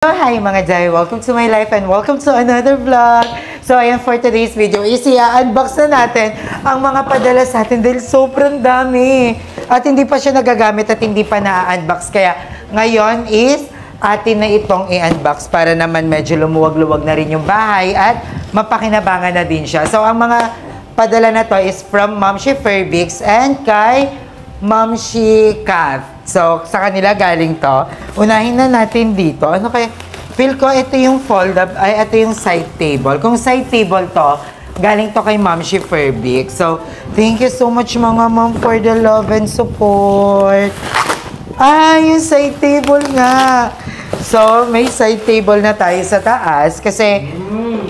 So, hi mga Jai! Welcome to my life and welcome to another vlog. So, ayan for today's video is i-unbox na natin ang mga padala sa atin dahil sobrang dami. At hindi pa siya nagagamit at hindi pa na-unbox. Kaya ngayon is atin na itong i-unbox para naman medyo lumuwag-luwag na rin yung bahay at mapakinabangan na din siya. So, ang mga padala na to is from Momshi Fairbiks and kay Momshi Kath. So, sa kanila galing to. Unahin na natin dito. Ano kaya? Feel ko ito yung fold-up, ay ito yung side table. Kung side table to, galing to kay Momshi Fairbiks. So, thank you so much mga mom for the love and support. Ah, yung side table nga. So, may side table na tayo sa taas kasi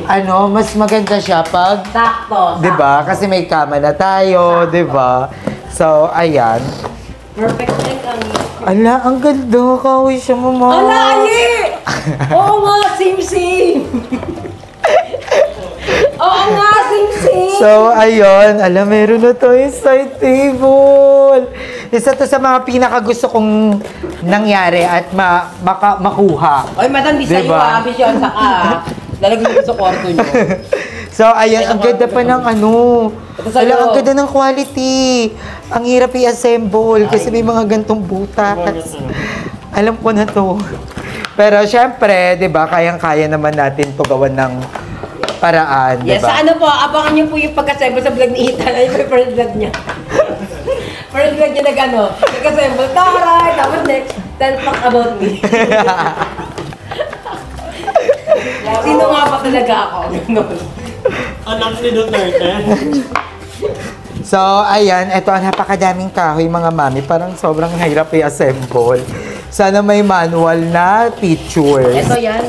ano, mas maganda siya pag sakto. 'di ba? Kasi may kama na tayo, 'di ba? So, ayan. Perfect like ang... Ala, ang ganda. Kaway siya, mama. Ala, ali! Oo nga, same. Oo nga, same. So, ayun. Ala, meron na to yung side table. Isa to sa mga pinakagusto kong nangyari at makuha. Oy, madam, di sa'yo ha. Bisyon, saka. Lalagyan ko sa kwarto nyo. So, ayan, ang ganda pa ng ano. Ala, ang ganda ng quality. Ang hirap i-assemble kasi may mga gantong butas. Alam ko na to. Pero syempre, 'di ba, kayang-kaya naman natin to gawan ng paraan, 'di ba? Yes, sa ano po, abangan niyo po yung pagka-assemble sa vlog ni Ethan. Ay, may first vlog niya. First vlog niya nag-assemble. Taray! Tapos next, tell talk about me. Sino nga ba talaga ako? Anak ni Duterte. So, ayan, ito ang napakadaming kahoy, mga mami. Parang sobrang hirap i-assemble. Sana may manual na pictures. Ito yan.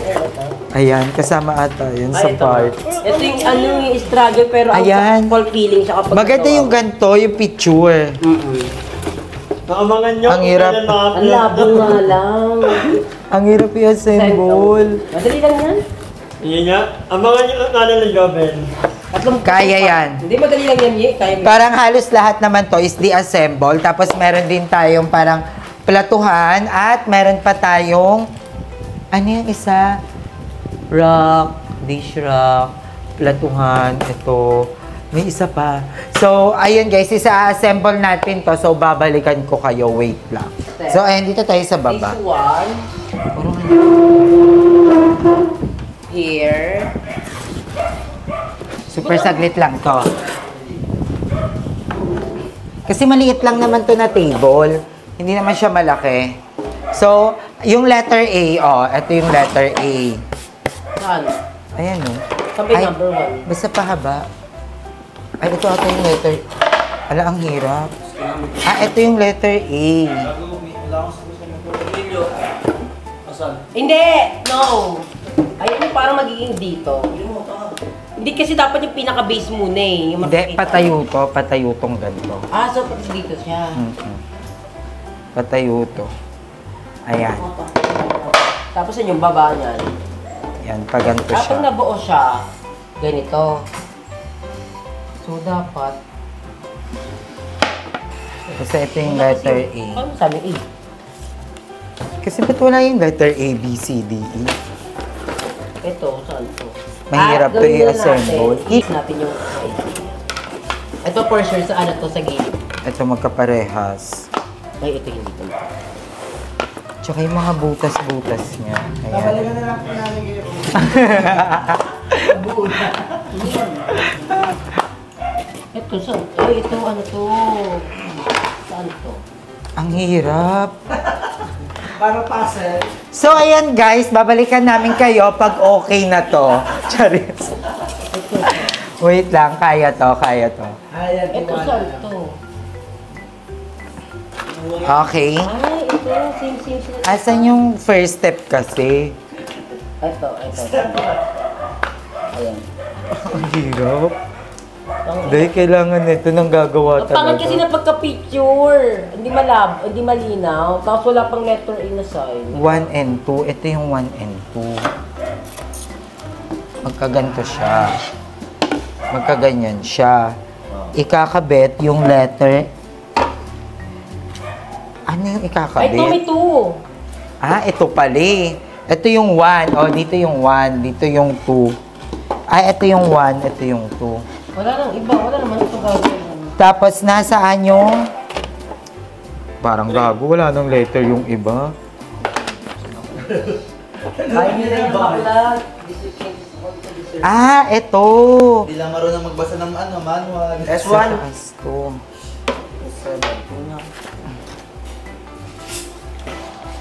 Ayan, kasama ata yun sa parts. Ito yung ano yung struggle pero ayan, ang feeling siya kapag maganda yung ganito, yung picture. Nakamangan nyo. Ang hirap. Ang labo nga lang. Ang hirap i-assemble. Madali lang yan. Hindi nga. Abangan nyo ang kanal ng Joven. Kaya yan. Hindi, madali lang yan, Ye. Kaya mo. Parang halos lahat naman to is di-assemble. Tapos meron din tayong parang platuhan at meron pa tayong ano yung isa? Rack, dish rack, platuhan, ito. May isa pa. So, ayun guys, isa-assemble natin to. So, babalikan ko kayo. Wait lang. So, ayun, dito tayo sa baba. This one. Here. Super saglit lang to. Kasi maliit lang naman to na table. Hindi naman siya malaki. So, yung letter A, oh, ito yung letter A. Saan? Ayan, oh. Sabi number 1. Basta pahaba. Ay, ito ata yung letter. Ala, ang hirap. Ah, ito yung letter A. Hindi! No! Ayun yung parang magiging dito. Hindi kasi dapat yung pinaka-base muna eh. Yung Hindi, patayo to. Patayo tong ganito. Ah, so pati dito siya. Patayo to. Ayan. Tapos yun yung baba niyan. Yan, pag ganito Kapag siya. nabuo siya, ganito. So dapat... Kasi ito yung letter A. Ano sabi A? Kasi ba't wala yung letter A, B, C, D, E? Ito, saan to? Mahirap to gawin na i-assemble. natin. Hit natin yung... Ito for sure, sa ano to, sa gilid. Ito magkaparehas. Ay, ito hindi to. Tsaka yung mga butas-butas niya. Ayan. Babalikan na lang po namin kayo. Ito, saan? Ay, ito, ano to? Saan to? Ang hirap. Para puzzle. So, ayan guys, babalikan namin kayo pag okay na to. Charis. Wait lang, kaya to, kaya to. Ayan, Ito, saan to? Okay. Ay, ito, same sila. Asan yung first step kasi? Ito. Ayan. Ang hirap. Dahil kailangan nito nang gagawa Ang pangit kasi talaga. na pagka-picture. Hindi malinaw. Tapos wala pang letter A na sign. 1 and 2. Ito yung 1 and 2. Magkaganto siya. Magkaganyan siya. Ikakabit yung letter. Ano yung ikakabit? Ay, ito may 2. Ah, ito pala eh. Ito yung 1. Oh, dito yung 1. Dito yung 2. Ay, ito yung 1. Ito yung 2. Wala nang iba. Wala naman ito gagawin. Tapos, nasaan yung... Parang gago. Wala nang letter yung iba. Ay, nila yung vlog. Ah, ito. Hindi lang marunong magbasa ng manual. S1. S2.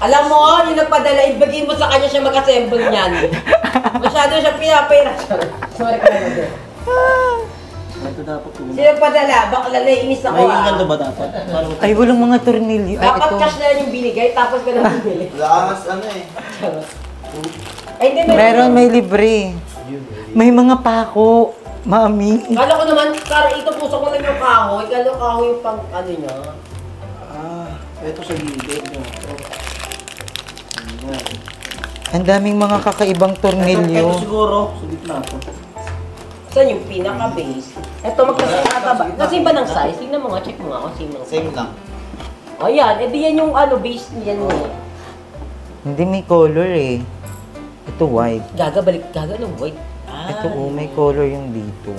Alam mo, yung nagpadala, ibigay mo sa kanya siya mag-assemble niyan. Masyado siya pinapira. Sorry ka na doon. Ito dapat po. Sino nagpadala? Bakla na inis ako May ganito ba dapat? Ay, walang mga tornilyo. Ay, Dapat ito. cash na lang yung binigay, tapos ka na bumili. Lakas ano eh. Ay, hindi, Meron, may libre. May mga pako. Mami. Kala ko naman, Kara, ito puso ko lang yung kahoy. Kala ko kahoy yung pang ano niya. Ito sa gilid. Ang daming mga kakaibang tornilyo. Ito siguro, sa gitna to. Saan yung pinaka-base? Ito, magkasama ba? Kasi ba ng size? Tingnan mo nga, check mo nga kung same ng size. Same lang. Ayan, edi yan yung ano, base niyan eh. Hindi may color eh. Ito white. Gaga, balik, gaga ng white. Ah, Ito oh, may color yung dito.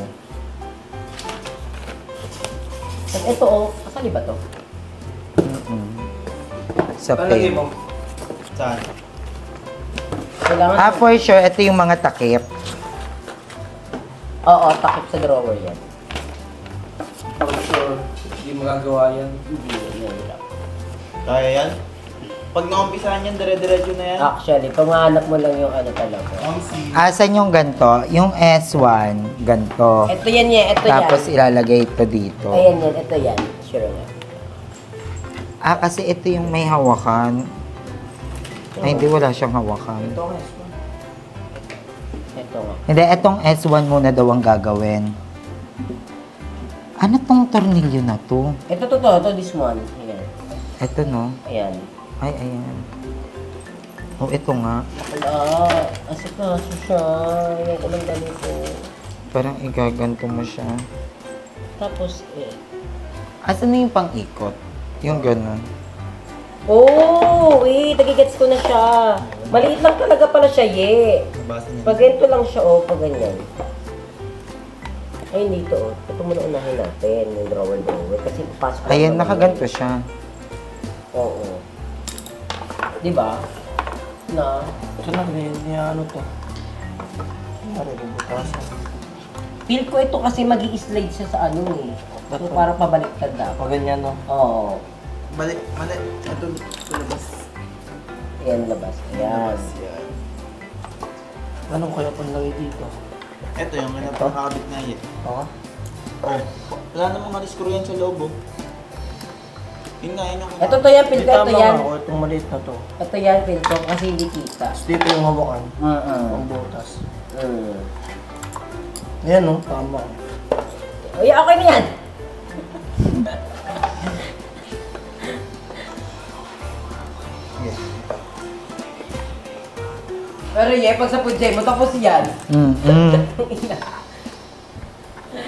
At ito oh, kasali ba to? Sa Palagay pen. mo. Saan? Kailangan. Ah, for sure, ito yung mga takip. Oo, takip sa drawer yan. Pag sure, hindi magagawa yan. Kaya yan? Pag naumpisahan yan, dire-diretso na yan. Actually, pamahanap mo lang yung ano talaga. Asan yung ganto? Yung S1, ganto. Ito yan yan, ito Tapos yan. ilalagay ito dito. Ayan yan, ito yan. Sure nga. Ah, kasi ito yung may hawakan. Ay, hindi, wala siyang hawakan. Ito nga. Hindi, itong S1 muna daw ang gagawin. Ano tong tornilyo na to? Ito totoo, ito this one. Ayan. Ito, no? Ayan. Ay, ayan. Oh, ito nga. Wala. Asikaso siya. Ayan ko lang ganito. Parang igaganto mo siya. Tapos, Asan na yung pang-ikot? Yung ganun. oh, wait. Nagigets ko na siya. Maliit lang talaga pala siya, ye. Nabasa niya. Pag ganito lang siya, oh, pag ganyan. Ay, dito, oh. Ito muna unahin natin, yung drawer. Kasi pasok. Ayan, nakaganto siya. Oo. Diba? Na, Ito na, ano to? Maributasan. feel ko ito kasi mag-i-slide siya sa ano eh. So, parang pabaliktad dapat. Pag ganyan, no? Oo. Mali. Ito, labas. Ayan, labas. Ayan. Yan. Anong kaya panlagay dito? Ito yung nakakabit na yan. Oo. Oh. Wala namang screw yan sa loob oh. Yun nga, yun ang... Ito to yan, feel ko. Ito yan. O itong maliit na to. Ito yan, feel ko. Kasi hindi kita. Tapos dito yung hawakan. Ang butas. Yan, no? Tama. Uy, okay na yan. Pero pag sa pudjay mo, tapos yan.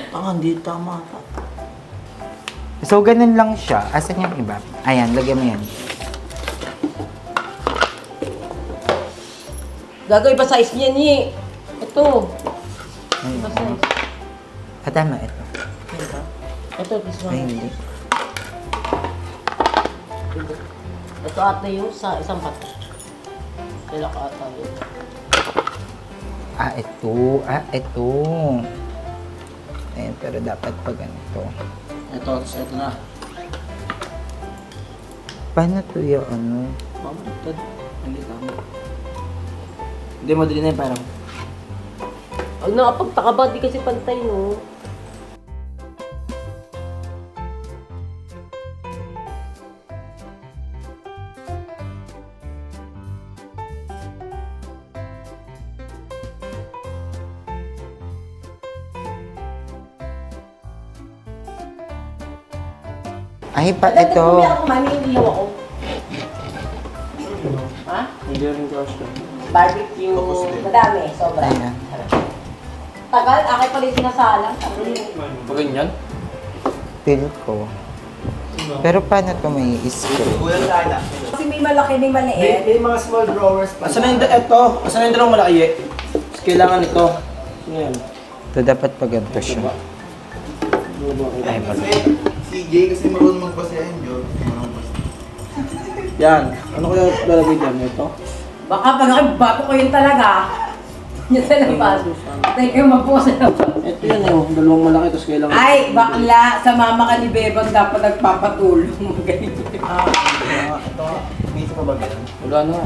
Tanga, hindi tama. So, ganun lang siya. Asan yung iba? Ayan, lagyan mo yan. Gagawin pa size niya ni. Ito. Ayun. Iba size. Tama, ito. Ito, this Ay, one. hindi. Ito ata yung sa isang pato. Kailan ka ata yun. Ah, ito. Ah, ito. Ayan, pero dapat pa ganito. Ito, tapos ito na. Paano to yung ano? Pabaliktad. Hindi tama. Hindi, madali na yun parang. Ang nakapagtaka ba? Di kasi pantay, no? Ay, pa Dati ito. bumili ako, mami, hindi ako. Ha? Hindi rin gusto. Barbecue. Tapos din. Madami, sobra. Ayan. Tagal, akin pala yung sinasalang. Pag ganyan? Feel ko. Pero paano ito may screw? Kulang sana. Kasi may malaki, may maliit. May mga small drawers pa. Asan na yung ito? Asan na yung dalawang malaki? Mas kailangan ito. Ano yan? Ito dapat pa ganito siya. Ay, Kasi si Jay kasi marunong magpasaya yun, Joe. Yan. Ano kaya lalagay dyan? Ito? Baka pag bato ko yun talaga. Yun sa labas. Tayo kayo magpo sa labas. Ito yan dalawang malaki tapos kailangan. Ay, bakla, sa mama ka ni Bebang dapat nagpapatulong. Magaling. Ito nga. May isa pa ba ganun? Wala na.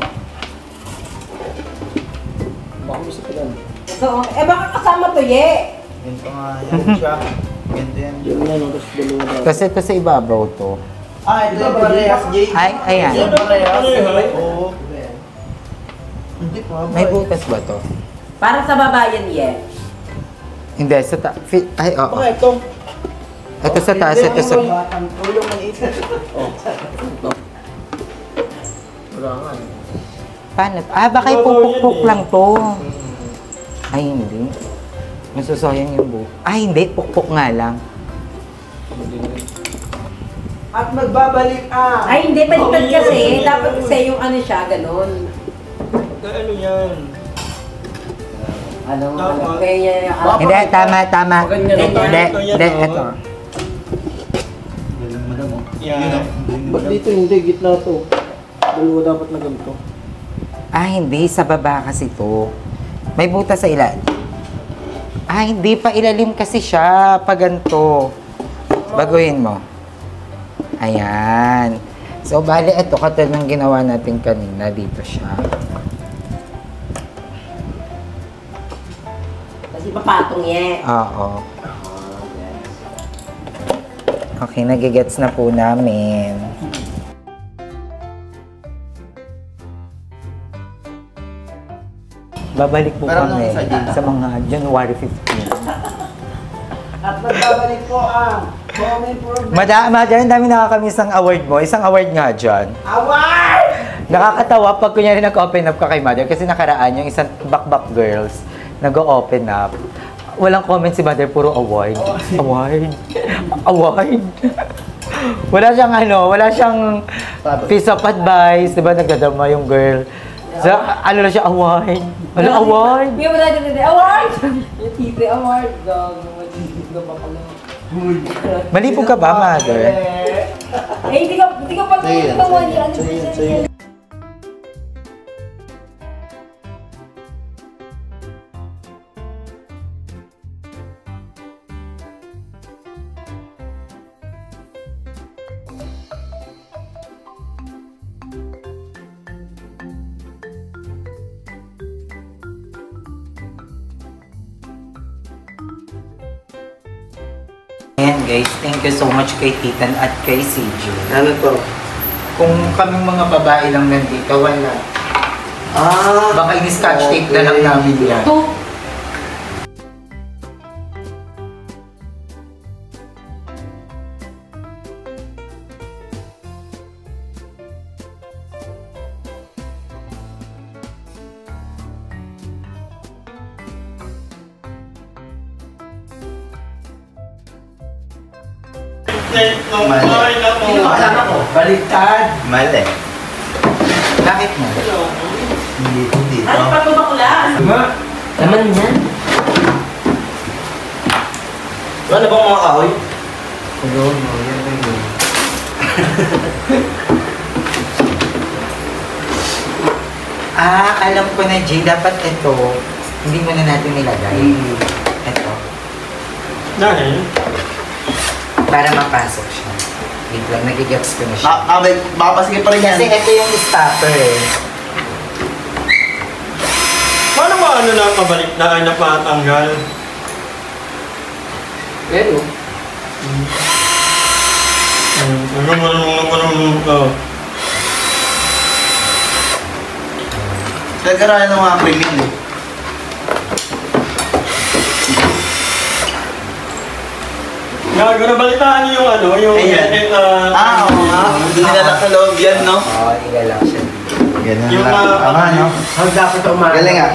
Baka may isa pa lang. So, baka kasama to, ye. Ganito nga yan siya. Ganito yan. Yan na, tapos dalawa na. Kasi ito sa ibabaw to. Ito yung parehas, Jay. Ay, ayan. Ito yung parehas. Oo. Hindi pa. May butas ba to? Para sa babayan, ye. Hindi, sa ay, oo. Baka ito. Ito sa taas, ito sa... Tulong maliit. Ito. Wala nga. Paano? Baka ipupukpuk lang to. Ay, hindi. Masusayang yung buhok. Ay, hindi. Pukpuk nga lang. At magbabalik Ay, hindi, palitan kasi. Dapat kasi yung ano siya, ganun. Ano yan? Ano, Tama. kaya Hindi, tama. Ganyan. Hindi, ito. Madam, oh. Yan. Ba't dito hindi? Gitna to. Dalawa dapat na ganito. Hindi. Sa baba kasi to. May butas sa ilalim. Hindi pa ilalim kasi siya. Pag ganito. Baguhin mo. Ayan. So, bali, ito katulad ng ginawa natin kanina. Dito siya. Kasi papatong ye. Oo. Okay, nagigets na po namin. Babalik po Pero kami nung sa June. sa mga January 15. At magbabalik po ang home improvement. Madami dami nakakamiss ng award mo. Isang award nga dyan. Award! Nakakatawa pag kunyari nag-open up ka kay Mother kasi nakaraan yung isang Bakbak Girls nag-open up. Walang comment si Mother, puro award. Award. Award. Wala siyang piece of advice. Diba nagdadama yung girl. So, ano lang siya, award. Ano, award? May mga dati, award! Yung titi, award. Gago ba pala? Malipog ka ba, Mother? Hindi ka pa tumawa niya. Ayan guys, thank you so much kay Titan at kay CJ. Ano to? Kung kaming mga babae lang nandito, wala. Baka in-scotch tape na lang namin yan. Ito. Sino ba kasama ko? Baliktad. Mali. Bakit mo? Hindi Ano pa ito bakla? Naman yan. Wala na bang mga kahoy? Hello, no, yan na yun. Alam ko na, Jay, dapat ito, hindi mo na natin nilagay. Ito, Dahil? para mapasok siya. Wait lang, nagigets ko na siya. Makapasige pa rin yan. Kasi ito yung stopper eh. Paano ba ano na pabalik na ay napatanggal? Pero, Nagkaroon ng mga premium eh. Nabalitaan niyo yung ano, yung... Ayan. Oo nga. Nilalak sa loob yan, no? Oo, ilalak siya. Ganun Yung lang. Tama, no? hag dapat umaga. Galing ah.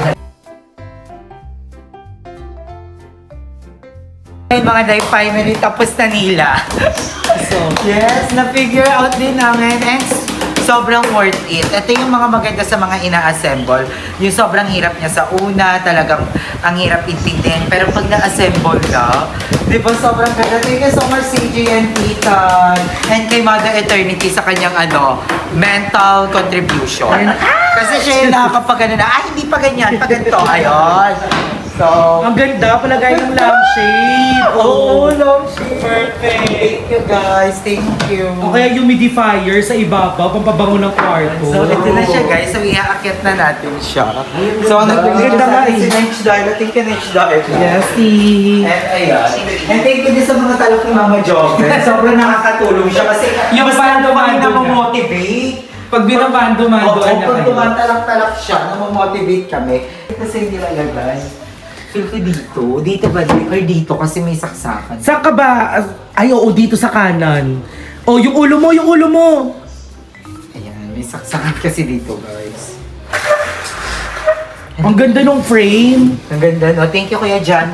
Mga day finally tapos na nila. So, Yes, na-figure out din namin and sobrang worth it. Ito yung mga maganda sa mga ina-assemble. Yung sobrang hirap niya sa una, talagang ang hirap intindihin. Pero pag na-assemble ka, di ba sobrang ganda. Thank you so much CJ and Ethan. And kay Mother Eternity sa kanyang mental contribution. Kasi siya yung nakakapagano na, hindi pa ganyan, pa ganito. Ayun. So, ang ganda, palagay ng lampshade. Oo, lampshade. Perfect. Thank you guys, thank you. O kaya humidifier sa ibabaw, pampabango ng kwarto. So, ito na siya guys. So, iaakyat na natin siya. So, nagbibigay Ganda sa nga atin eh. si Next Darla. Thank you, Next Darla. Yes, And ayan. And thank you din sa mga talok ni Mama Joven. Sobrang nakakatulong siya kasi Yung mas bando-bando kami niya. namomotivate. Pag binabando-mando, Oo, pag tumatalak-talak siya, namomotivate kami. Kasi hindi lalagay. Feel ko dito. Dito ba? Or dito kasi may saksakan. Saan ka ba? Ay, oo, dito sa kanan. Oh, yung ulo mo, yung ulo mo. Ayan, may saksakan kasi dito guys. Ang ganda ng frame. Ang ganda, no? Thank you, Kuya John.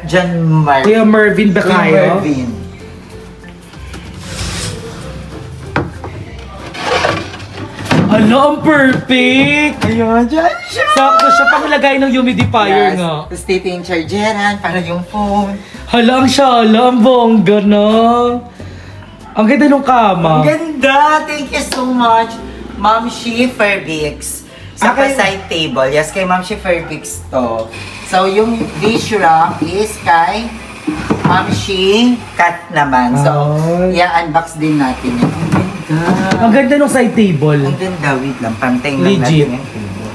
John Mark. Kuya Mervin Kuya Becayo. Mervin. Ano, ang perfect! Ayun, dyan siya. Sakto siya panglagay ng humidifier nga. Tapos dito yung chargeran, para yung phone. Hala, ang shala, ang bongga na. Ang ganda ng kama. Ang ganda! Thank you so much, Ma'am Shi Fairvix. Sa Okay. side table. Yes, kay Ma'am Shi Fairvix to. So, yung dish rack is kay Ma'am Shi Kat naman. So, Ay. i-unbox din natin yun. Ang ganda. Ang ganda ng side table. Ang ganda. Wait lang, pantayin lang Legit. natin yung table.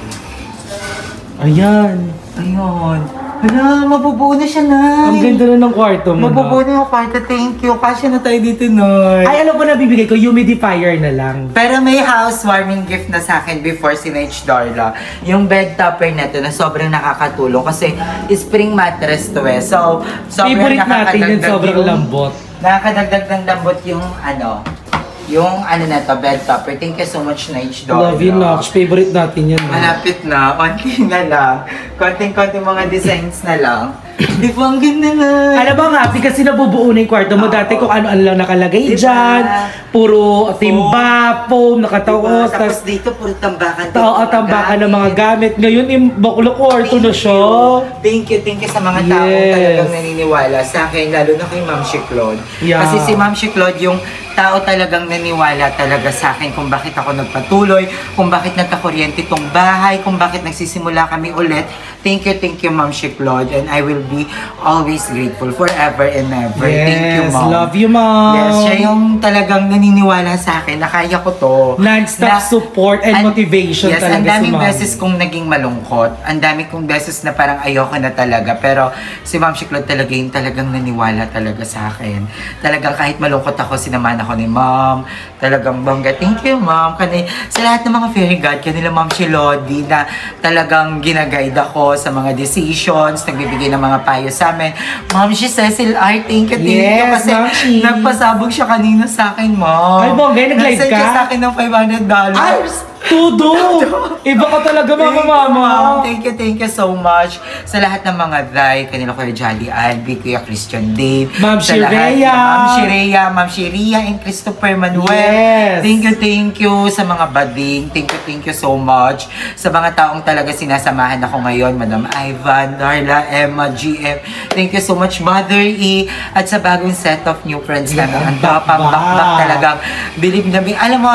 Ayan. Ayun. Hala, mabubuo na siya, Nay. Ang ganda na ng kwarto mo Mabubuo na. na yung kwarto. Thank you. Kasya na tayo dito, Nay. Ay, alam ko na bibigay ko, humidifier na lang. Pero may housewarming gift na sa akin before si Neich Darla. Yung bed topper na to na sobrang nakakatulong kasi spring mattress to eh. So, sobrang Favorite natin yun, sobrang lambot. Nakakadagdag ng lambot yung na to, bed topper. Thank you so much, Neich Darla. Love you, Nox. Favorite natin yan. Malapit na, konti na lang. Konting-konting mga designs na lang. Di ba ang ganda na? Alam mo nga, kasi nabubuo na yung kwarto mo. Dati kung ano-ano lang nakalagay Diba? dyan. Puro timba, foam, nakataos. Tapos dito, puro tambakan. Tambakan ng mga gamit. Ngayon, baklo kwarto na siya. Thank you sa mga taong Yes. talagang naniniwala sa akin, lalo na kay Ma'am Shi Claude. Yeah. Kasi si Ma'am Shi Claude, yung tao talagang naniwala talaga sa akin kung bakit ako nagpatuloy, kung bakit nagkakuryente tong bahay, kung bakit nagsisimula kami ulit. Thank you Ma'am Shi Claude, and I will be always grateful forever and ever. Yes, Thank you, Ma'am. love you, Ma'am. Yes, siya yung talagang naniniwala sa akin na kaya ko to. Non-stop support and motivation yes, talaga ang daming si Ma'am. beses kong naging malungkot. Ang daming kong beses na parang ayoko na talaga. Pero si Ma'am Shi Claude talaga yung talagang naniwala talaga sa akin. Talagang kahit malungkot ako, sinamahan ako ni Ma'am. Talagang bangga. Thank you, Ma'am. Sa lahat ng mga fairy god, kanila Ma'am Shi Lodi na talagang ginaguide ako sa mga decisions, nagbibigay ng mga payo sa amin. Ma'am Shi Cecil R, thank you. Yes, Kasi Ma'am Shi. nagpasabog siya kanina sa akin, Ma'am. Ay, bongga, nag-live Nag-send ka? siya sa akin ng $500. Tudo! Iba ka talaga, mga mama. Thank you so much sa lahat ng mga day, kanila Kuya Jolly Albi, Kuya Christian Dave, Ma'am sa lahat, Shireya. Ma'am Shireya, and Christopher Manuel. Yes. Thank you sa mga bading. Thank you so much sa mga taong talaga sinasamahan ako ngayon, Madam Ivan, Darla, Emma, GM. Thank you so much, Mother E, at sa bagong set of new friends namin. Ang bakbak talagang bilib na bilib. Alam mo,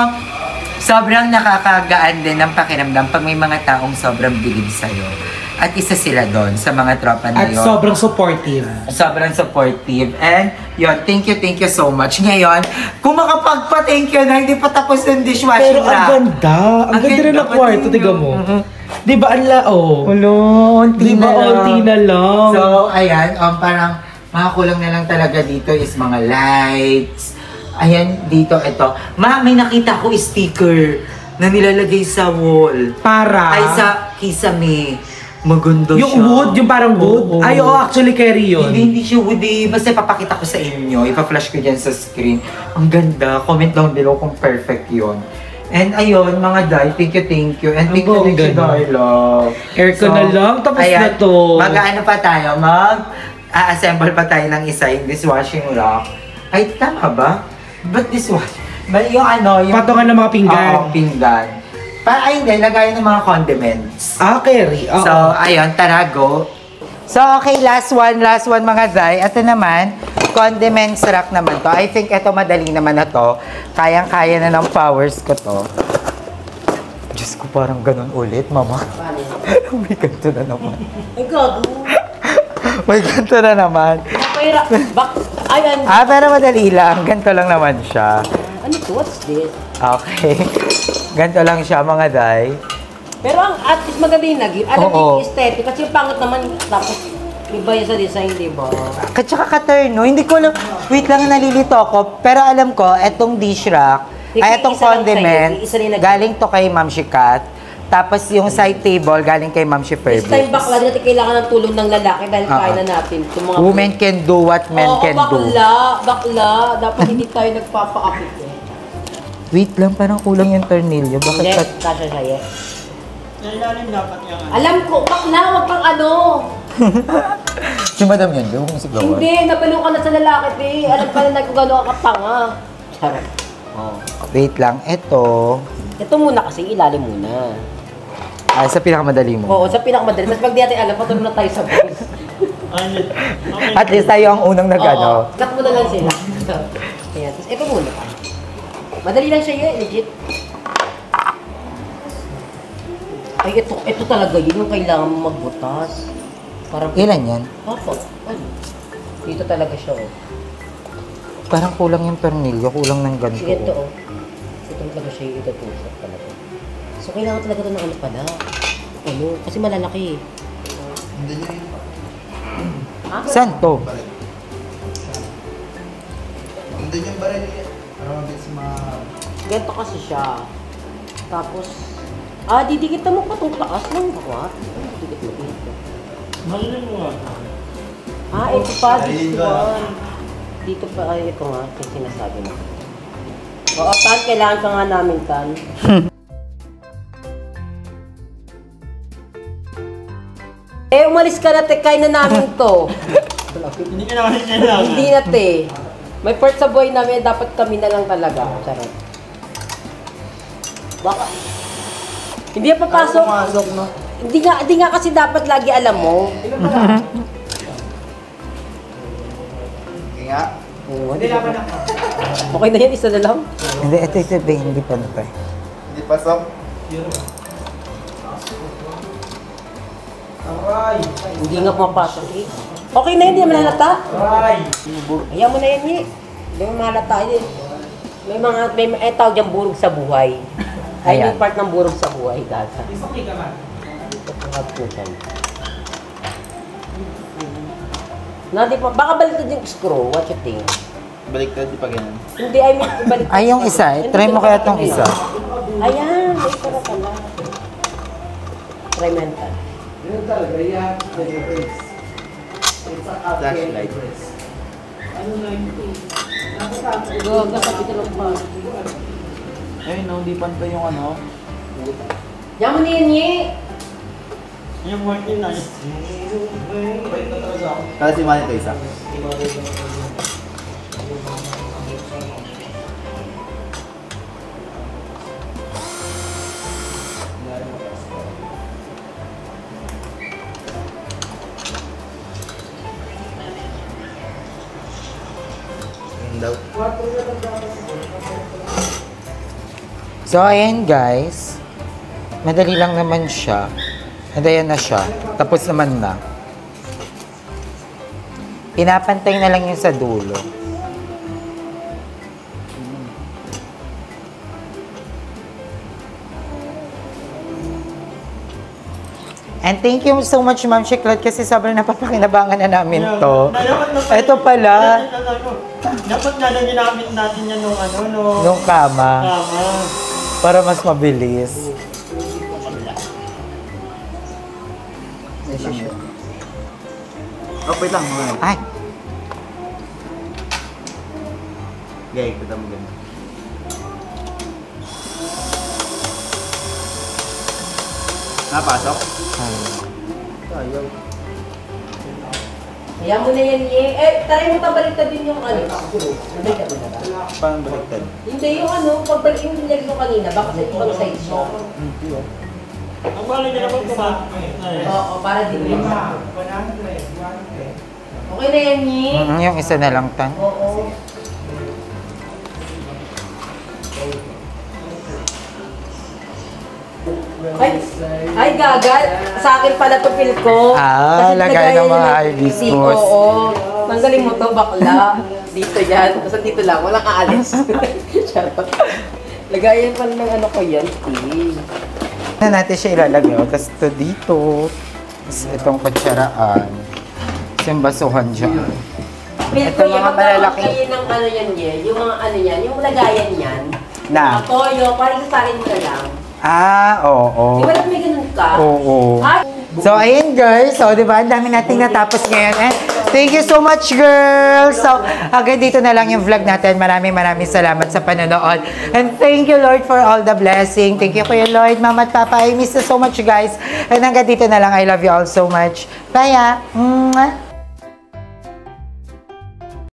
sobrang nakakagaan din ng pakiramdam pag may mga taong sobrang bilib sa'yo. At isa sila doon sa mga tropa na At yun. sobrang supportive. Sobrang supportive. And yun, thank you so much. Ngayon, kung makapagpa-thank you na hindi pa tapos ng dishwashing Pero ang ganda. Ang ganda rin ng kwarto, tiga mo. Di ba, ang lao? Di ba, onti na lang. So, ayan, parang makakulang na lang talaga dito is mga lights. Ayan, dito, ito. May nakita ko sticker na nilalagay sa wall. Para? Ay, sa kisame. Maganda Yung siya. wood, yung parang wood? Oo. Ay, oo, actually carry yun. Hindi siya wood eh. Basta ipapakita ko sa inyo. Ipa-flash ko dyan sa screen. Ang ganda. Comment down below kung perfect yun. And ayun, mga day, thank you. And thank you Ang din si ganda. Darla. Aircon na lang, tapos na to. Mag-ano pa tayo? a-assemble pa tayo ng isa yung dishwashing rack. Ay, tama ba? Ba't dishwashing? Yung ano, yung... Patungan ng mga pinggan. Oo, pinggan. Ay, hindi, lagayan ng mga condiments. Carry. Oo. So, ayun, tara, go. So, okay, last one mga Zay. Ito naman, condiments rack naman to. I think ito madali naman na to. Kayang-kaya na ng powers ko to. Diyos ko, parang ganun ulit, mama. May ganito na naman. Ay, gago. May ganito na naman. Pahirap. Ayan. Pero madali lang. Ganito lang naman siya. Ano to? What's this? Okay. Ganito lang siya, mga Day. Pero ang at least maganda yung naging. Alam Oo. yung aesthetic. Kasi yung pangit naman. Tapos, iba yung sa design, di ba? At saka ka-turn, no? Hindi ko alam. Wait lang, nalilito ako. Pero alam ko, etong dish rack, ay etong Isa lang condiment, sa'yo, isa rin nag- galing to kay Ma'am Shikat. Tapos yung side table, galing kay Ma'am This Shiferbis. time bakla, di natin kailangan ng tulong ng lalaki dahil kaya na natin. Itong mga Women can do what men Oo, can do. bakla. Dapat hindi tayo nagpapa-akit eh. Wait lang, parang kulang yung tornilyo. Bakit Hindi, ka... kasha siya eh. Nailalim dapat yung ano. Alam ko, bakla, wag kang ano. Si Madam yun, yung sigawan. Hindi, nabalo ka na sa lalaki, te. Alam pa na kung gano'n ka kapanga. Charot. Wait lang, eto. Ito muna kasi, ilalim muna. Ay, sa pinakamadali mo. Oo, sa pinakamadali. Mas pag di natin alam, patulong na tayo sa boss. Okay. At least tayo ang unang nag-ano. Oo, cut mo na lang sila. Ayan, tapos ito muna. Madali lang siya yun, legit. Ay, ito talaga yun yung kailangan mo magbutas. Parang, Ilan yan? Opo, ano? Dito talaga siya, oh. Parang kulang yung tornilyo, kulang ng ganito. Sige, ito, oh. Ito talaga siya yung itutusok talaga. So, kailangan talaga ito ng ano pala. Ano? Kasi malalaki eh. Saan to? Hindi yung baril yan. Para mabilis Ganito kasi siya. Tapos, didikit mo pa itong taas ng bawat. Didikit mo dito. Malin mo nga. Ito pa, this one. Dito pa, ito nga, yung sinasabi mo. Oo, Tan, kailangan ka nga namin, Tan. Umalis ka na, te, kain na namin to. Hindi ka naman kailangan. Hindi na, te. May part sa buhay namin, dapat kami na lang talaga. Charot. Baka, hindi na papasok. no? Hindi nga kasi dapat lagi alam mo. Kaya nga. Hindi naman ako. Okay na yan, isa na lang. Hindi, ito, hindi pa na pa. Hindi pasok. Hindi nga pumapasok eh. Okay na yun, hindi naman halata. Ayaw mo na yan eh. Hindi mo mahalata yun. May tawag dyan burog sa buhay. Ay, Ayan. yung part ng burog sa buhay, gata. Dito po hagputan. Baka baliktad yung screw, what you think? Baliktad, di pa ganyan. Hindi, I mean, baliktad. Ay, yung isa, try mo kaya tong isa. Ayan, may para pala. Try mental. Flashlight. Gaga, sabi ka lang pa. Ayun, no, di pa yung ano. Yaman na yan, ye! Yung work yun na. Kala si Manny ito isa. Yun daw. So, ayan guys. Madali lang naman siya. And ayan na siya. Tapos naman na. Pinapantay na lang yung sa dulo. And thank you so much, Ma'am Chiclet, kasi sobrang napapakinabangan na namin to. Ito pala. Dapat nga na ginamit natin yan nung ano, Nung kama. Tama. Para mas mabilis. Oh, wait lang. Ay, Gay, kita mo ganun. Napasok? ay. Ayaw. Kaya mo na yan, Ye. Taray mo pabaliktad din yung ano. Nabaliktad mo na ba? Paano baliktad? Hindi, yung ano, pagbalik yung dinag mo kanina, baka sa ibang size siya. Ang bali niya na po ba? Oo, para din yun. Okay na yan, Ye. Yung isa na lang tan. Oo. Ay, gaga. Sa akin pala to feel ko. Ah, Kasi lagay ng mga ng- hibiscus. Oo. Tanggalin mo to, bakla. Dito yan. Basta dito lang. Walang aalis. Charot. Lagayan pala ng ano ko yan. Na natin siya ilalagay. Tapos ito dito. Tapos itong kutsaraan. Tapos yung basuhan dyan. Feel Ito ko yung mga malalaki. kayo ng ano yan, Ye. Yung mga ano yan. Yung lagayan yan. Na? Mga toyo. Parang sasalin mo na lang. Ah, oo. Di ba dapat may ganun ka? Oo. Ay, So, ayun girls. So, di ba? Ang dami nating natapos ngayon. And thank you so much, girls. So, hanggang dito na lang yung vlog natin. Maraming salamat sa panonood. And thank you, Lord, for all the blessing. Thank you, Kuya Lloyd, Mama at Papa. I miss you so much, guys. And hanggang dito na lang. I love you all so much. Bye, ah. Mwah.